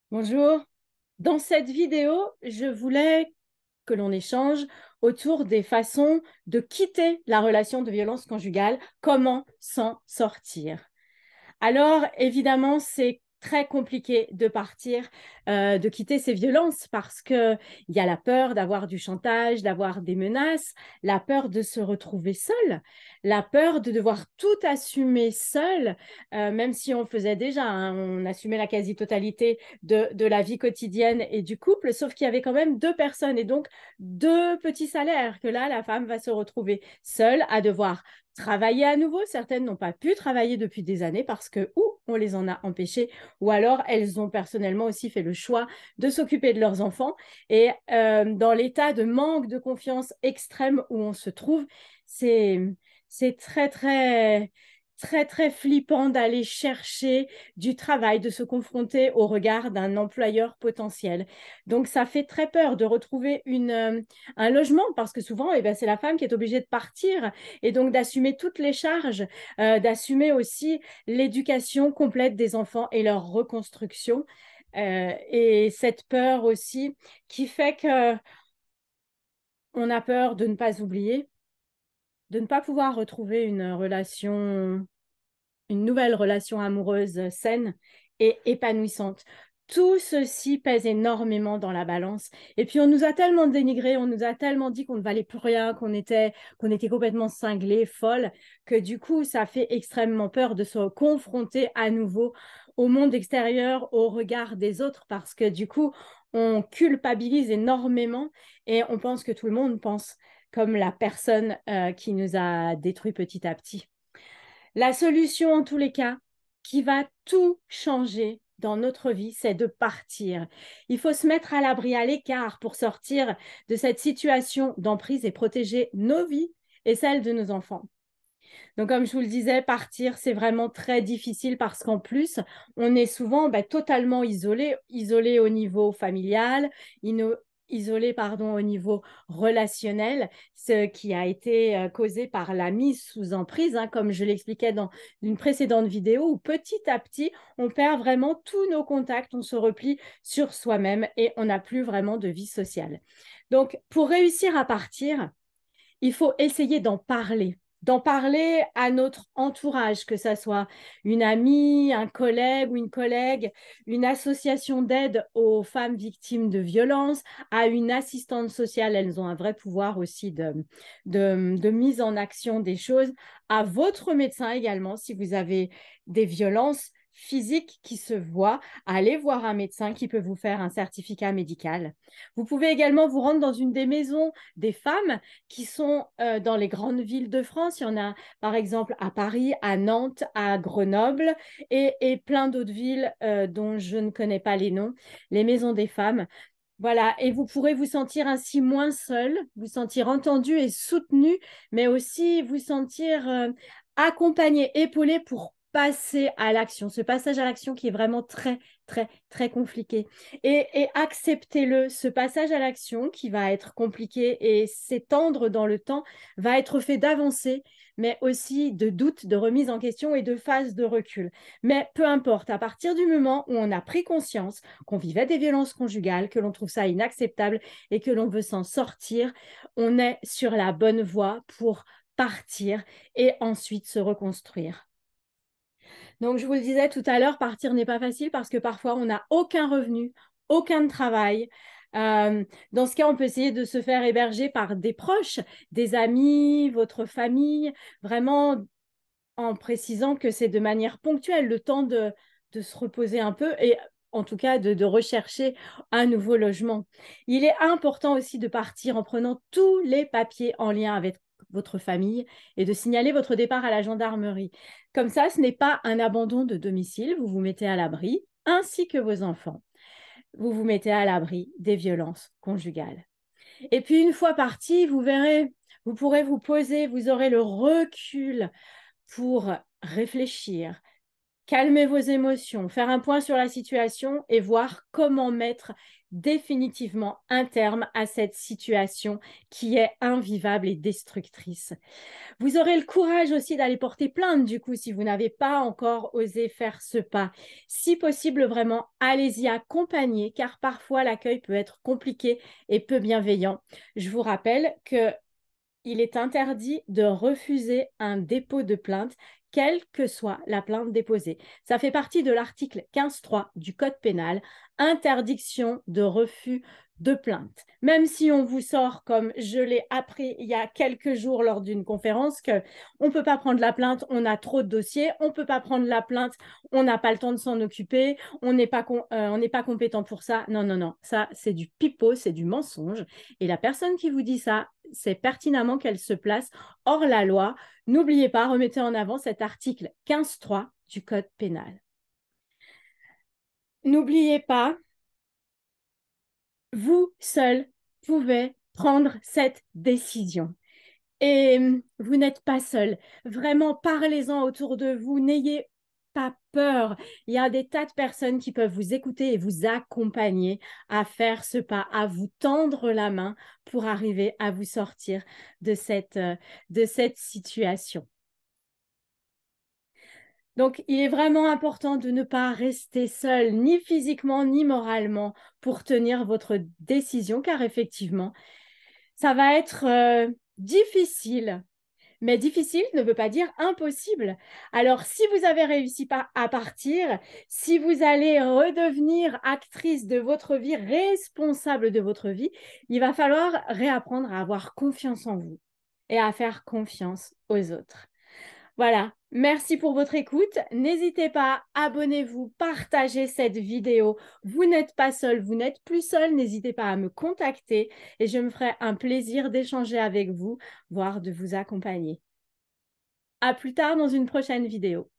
Bonjour. Dans cette vidéo, je voulais que l'on échange autour des façons de quitter la relation de violence conjugale, comment s'en sortir. Alors, évidemment, c'est très compliqué de partir, de quitter ces violences parce qu'il y a la peur d'avoir du chantage, d'avoir des menaces, la peur de se retrouver seul, la peur de devoir tout assumer seul, même si on faisait déjà, hein, on assumait la quasi-totalité de la vie quotidienne et du couple, sauf qu'il y avait quand même deux personnes et donc deux petits salaires que là, la femme va se retrouver seule à devoir travailler à nouveau. Certaines n'ont pas pu travailler depuis des années parce que ou on les en a empêchées, ou alors elles ont personnellement aussi fait le choix de s'occuper de leurs enfants. Et dans l'état de manque de confiance extrême où on se trouve, c'est c'est très flippant d'aller chercher du travail, de se confronter au regard d'un employeur potentiel. Donc ça fait très peur de retrouver un logement parce que souvent, eh ben, c'est la femme qui est obligée de partir et donc d'assumer toutes les charges, d'assumer aussi l'éducation complète des enfants et leur reconstruction. Et cette peur aussi qui fait que on a peur de ne pas oublier, de ne pas pouvoir retrouver une nouvelle relation amoureuse saine et épanouissante. Tout ceci pèse énormément dans la balance. Et puis, on nous a tellement dénigré, on nous a tellement dit qu'on ne valait plus rien, qu'on était complètement cinglé, folle, que du coup, ça fait extrêmement peur de se confronter à nouveau au monde extérieur, au regard des autres, parce que du coup, on culpabilise énormément et on pense que tout le monde pense comme la personne qui nous a détruit petit à petit. La solution, en tous les cas, qui va tout changer dans notre vie, c'est de partir. Il faut se mettre à l'abri, à l'écart pour sortir de cette situation d'emprise et protéger nos vies et celles de nos enfants. Donc, comme je vous le disais, partir, c'est vraiment très difficile parce qu'en plus, on est souvent totalement isolé, isolé au niveau familial, isolé pardon, au niveau relationnel, ce qui a été causé par la mise sous emprise, hein, comme je l'expliquais dans une précédente vidéo, où petit à petit, on perd vraiment tous nos contacts, on se replie sur soi-même et on n'a plus vraiment de vie sociale. Donc, pour réussir à partir, il faut essayer d'en parler à notre entourage, que ce soit une amie, un collègue ou une collègue, une association d'aide aux femmes victimes de violences, à une assistante sociale. Elles ont un vrai pouvoir aussi de mise en action des choses, à votre médecin également, si vous avez des violences physiques qui se voient, allez voir un médecin qui peut vous faire un certificat médical. Vous pouvez également vous rendre dans une des maisons des femmes qui sont dans les grandes villes de France. Il y en a par exemple à Paris, à Nantes, à Grenoble et plein d'autres villes dont je ne connais pas les noms, les maisons des femmes. Voilà, et vous pourrez vous sentir ainsi moins seul, vous sentir entendu et soutenu, mais aussi vous sentir accompagné, épaulé pour passer à l'action. Ce passage à l'action qui est vraiment très compliqué. Et acceptez-le, ce passage à l'action qui va être compliqué et s'étendre dans le temps va être fait d'avancées, mais aussi de doutes, de remise en question et de phases de recul. Mais peu importe, à partir du moment où on a pris conscience qu'on vivait des violences conjugales, que l'on trouve ça inacceptable et que l'on veut s'en sortir, on est sur la bonne voie pour partir et ensuite se reconstruire. Donc, je vous le disais tout à l'heure, partir n'est pas facile parce que parfois, on n'a aucun revenu, aucun travail. Dans ce cas, on peut essayer de se faire héberger par des proches, des amis, votre famille, vraiment en précisant que c'est de manière ponctuelle, le temps de se reposer un peu et en tout cas de rechercher un nouveau logement. Il est important aussi de partir en prenant tous les papiers en lien avec votre famille et de signaler votre départ à la gendarmerie. Comme ça, ce n'est pas un abandon de domicile, vous vous mettez à l'abri, ainsi que vos enfants. Vous vous mettez à l'abri des violences conjugales. Et puis, une fois parti, vous verrez, vous pourrez vous poser, vous aurez le recul pour réfléchir, calmer vos émotions, faire un point sur la situation et voir comment mettre définitivement un terme à cette situation qui est invivable et destructrice. Vous aurez le courage aussi d'aller porter plainte du coup si vous n'avez pas encore osé faire ce pas. Si possible, vraiment, allez-y accompagner car parfois l'accueil peut être compliqué et peu bienveillant. Je vous rappelle que il est interdit de refuser un dépôt de plainte, quelle que soit la plainte déposée. Ça fait partie de l'article 15.3 du Code pénal, interdiction de refus de plainte. Même si on vous sort, comme je l'ai appris il y a quelques jours lors d'une conférence, qu'on ne peut pas prendre la plainte, on a trop de dossiers, on ne peut pas prendre la plainte, on n'a pas le temps de s'en occuper, on n'est pas compétent pour ça. Non, non, non, ça c'est du pipeau, c'est du mensonge. Et la personne qui vous dit ça, c'est pertinemment qu'elle se place hors la loi. N'oubliez pas, remettez en avant cet article 15.3 du Code pénal. N'oubliez pas, vous seul pouvez prendre cette décision. Et vous n'êtes pas seul. Vraiment, parlez-en autour de vous. N'ayez pas peur. Il y a des tas de personnes qui peuvent vous écouter et vous accompagner à faire ce pas, à vous tendre la main pour arriver à vous sortir de cette situation. Donc, il est vraiment important de ne pas rester seul, ni physiquement, ni moralement, pour tenir votre décision, car effectivement, ça va être difficile. Mais difficile ne veut pas dire impossible. Alors, si vous avez réussi à partir, si vous allez redevenir actrice de votre vie, responsable de votre vie, il va falloir réapprendre à avoir confiance en vous et à faire confiance aux autres. Voilà, merci pour votre écoute. N'hésitez pas, abonnez-vous, partagez cette vidéo. Vous n'êtes pas seul, vous n'êtes plus seul. N'hésitez pas à me contacter et je me ferai un plaisir d'échanger avec vous, voire de vous accompagner. À plus tard dans une prochaine vidéo.